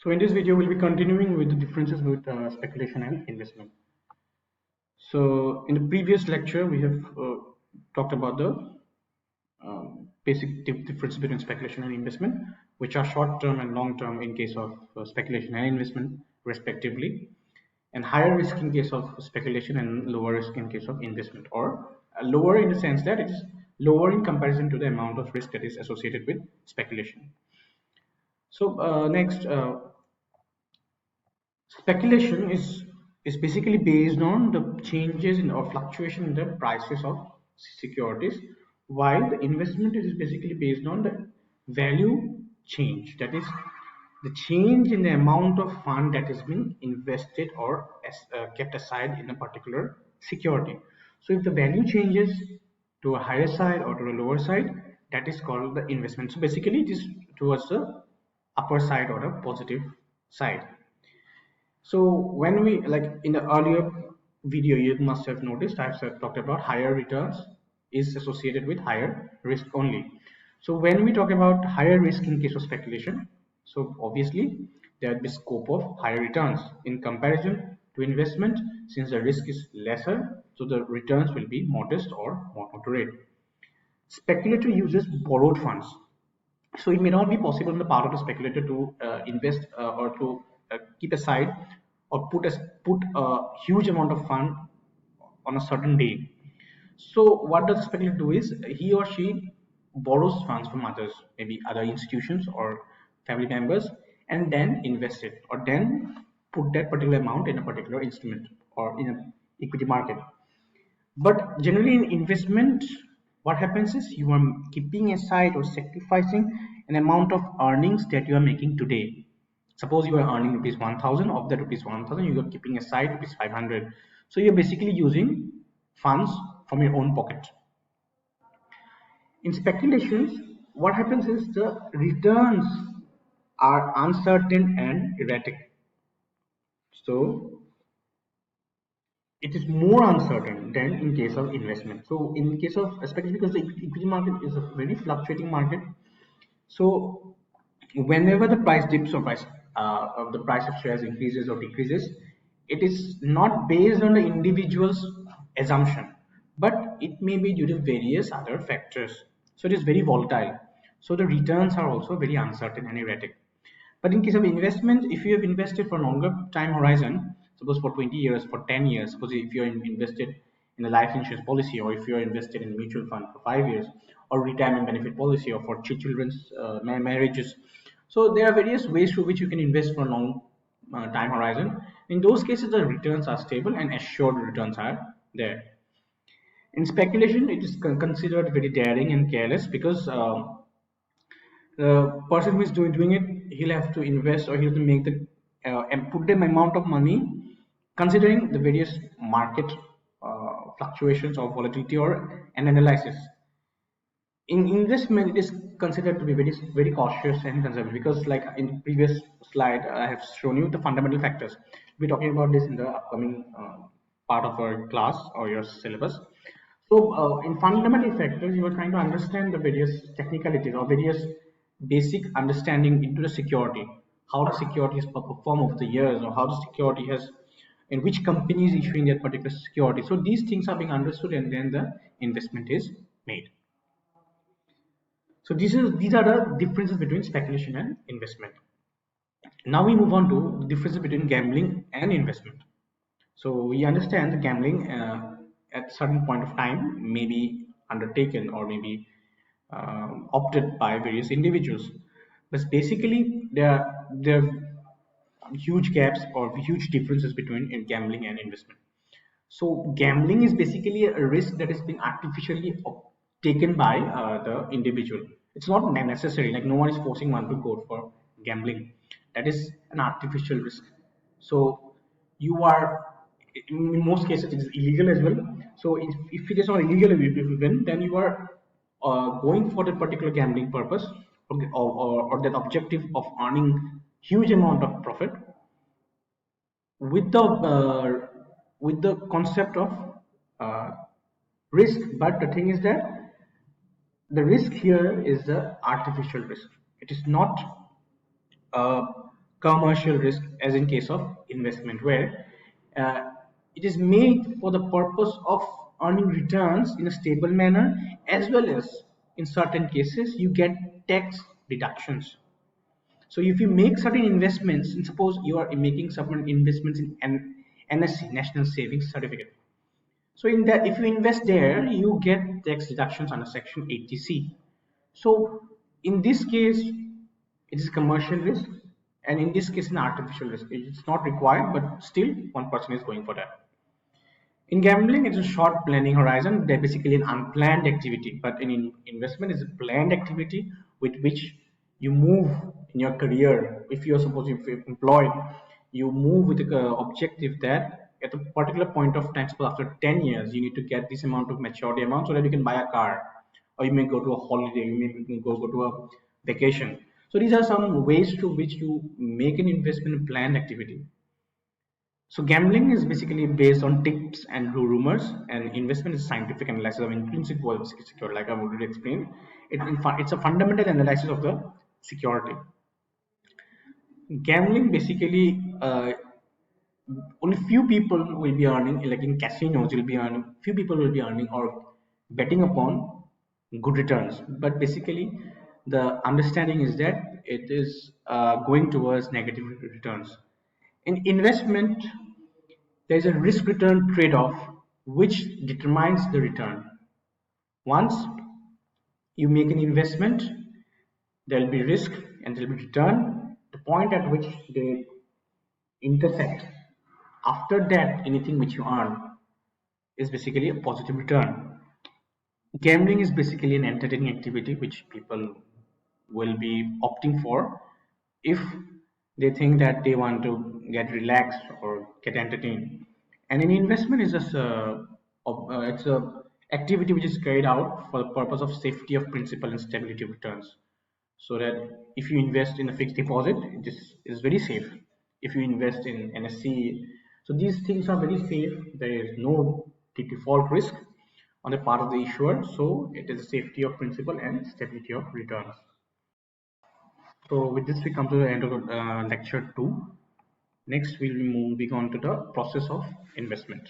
So in this video, we'll be continuing with the differences with speculation and investment. So in the previous lecture, we have talked about the basic difference between speculation and investment, which are short-term and long-term in case of speculation and investment, respectively, and higher risk in case of speculation and lower risk in case of investment, or lower in the sense that it is lower in comparison to the amount of risk that is associated with speculation. So next, speculation is basically based on the changes in or fluctuation in the prices of securities, while the investment is basically based on the value change, that is the change in the amount of fund that has been invested or kept aside in a particular security. So if the value changes to a higher side or to a lower side, that is called the investment. So basically it is towards the upper side or the positive side. So when we, like in the earlier video, you must have noticed I've talked about higher returns is associated with higher risk only. So when we talk about higher risk in case of speculation, so obviously there will be scope of higher returns in comparison to investment. Since the risk is lesser, so the returns will be modest or moderate. Speculator uses borrowed funds, so it may not be possible on the part of the speculator to invest or to keep aside or put a huge amount of fund on a certain day. So what does the speculator do is he or she borrows funds from others, maybe other institutions or family members, and then invest it, or then put that particular amount in a particular instrument or in an equity market. But generally in investment, what happens is you are keeping aside or sacrificing an amount of earnings that you are making today. Suppose you are earning rupees 1000, of that rupees 1000 you are keeping aside rupees 500. So you're basically using funds from your own pocket. In speculations, what happens is the returns are uncertain and erratic. So it is more uncertain than in case of investment. So in case of, especially because the equity market is a very fluctuating market, so whenever the price dips or price of the price of shares increases or decreases, it is not based on the individual's assumption, but it may be due to various other factors. So it is very volatile. So the returns are also very uncertain and erratic. But in case of investment, if you have invested for longer time horizon, suppose for 20 years, for 10 years, suppose if you're invested in a life insurance policy, or if you're invested in a mutual fund for 5 years, or retirement benefit policy, or for children's marriages. So there are various ways through which you can invest for a long time horizon. In those cases, the returns are stable and assured returns are there. In speculation, it is considered very daring and careless because the person who is doing it, he'll have to invest or he'll have to make the and put the amount of money considering the various market fluctuations or volatility or an analysis. In investment, it is considered to be very cautious and conservative because, like in the previous slide, I have shown you the fundamental factors. We're talking about this in the upcoming part of our class or your syllabus. So, in fundamental factors, you are trying to understand the various technicalities or various basic understanding into the security, how the security has performed over the years, or how the security has, in which company is issuing that particular security. So these things are being understood, and then the investment is made. So these are the differences between speculation and investment. Now we move on to the differences between gambling and investment. So we understand the gambling at certain point of time may be undertaken or maybe opted by various individuals, but basically there are huge gaps or huge differences between gambling and investment. So gambling is basically a risk that is being artificially taken by the individual. It's not necessary, like no one is forcing one to go for gambling. That is an artificial risk. So you are, in most cases, it is illegal as well. So if it is not illegal, if you win, then you are going for that particular gambling purpose or that objective of earning huge amount of profit with the concept of uh, risk. But the thing is that the risk here is the artificial risk. It is not commercial risk, as in case of investment, where uh, it is made for the purpose of earning returns in a stable manner, as well as in certain cases you get tax deductions. So if you make certain investments, and suppose you are making certain investments in an NSC, National Savings Certificate. So in that, if you invest there, you get tax deductions under Section 80C. So in this case, it is commercial risk, and in this case, an artificial risk. It's not required, but still, one person is going for that. In gambling, it's a short planning horizon. They're basically an unplanned activity, but in investment, it's a planned activity with which you move in your career. If you're supposed to be employed, you move with the objective that at a particular point of time, suppose after 10 years, you need to get this amount of maturity amount so that you can buy a car, or you may go to a holiday, you may go to a vacation. So these are some ways through which you make an investment planned activity. So gambling is basically based on tips and rumors, and investment is scientific analysis of intrinsic value of security, like I've already explained. It's a fundamental analysis of the security. Gambling basically only few people will be earning, like in casinos, you'll be earning, few people will be earning or betting upon good returns. But basically, the understanding is that it is going towards negative returns. In investment, there is a risk return trade off which determines the return. Once you make an investment, there will be risk and there will be return. The point at which they intersect, after that, anything which you earn is basically a positive return. Gambling is basically an entertaining activity which people will be opting for if they think that they want to get relaxed or get entertained. And an investment is just it's a activity which is carried out for the purpose of safety of principal and stability of returns. So that if you invest in a fixed deposit, this is very safe. If you invest in NSC, so these things are very safe. There is no default risk on the part of the issuer. So it is safety of principal and stability of returns. So with this, we come to the end of lecture 2. Next, we'll be moving on to the process of investment.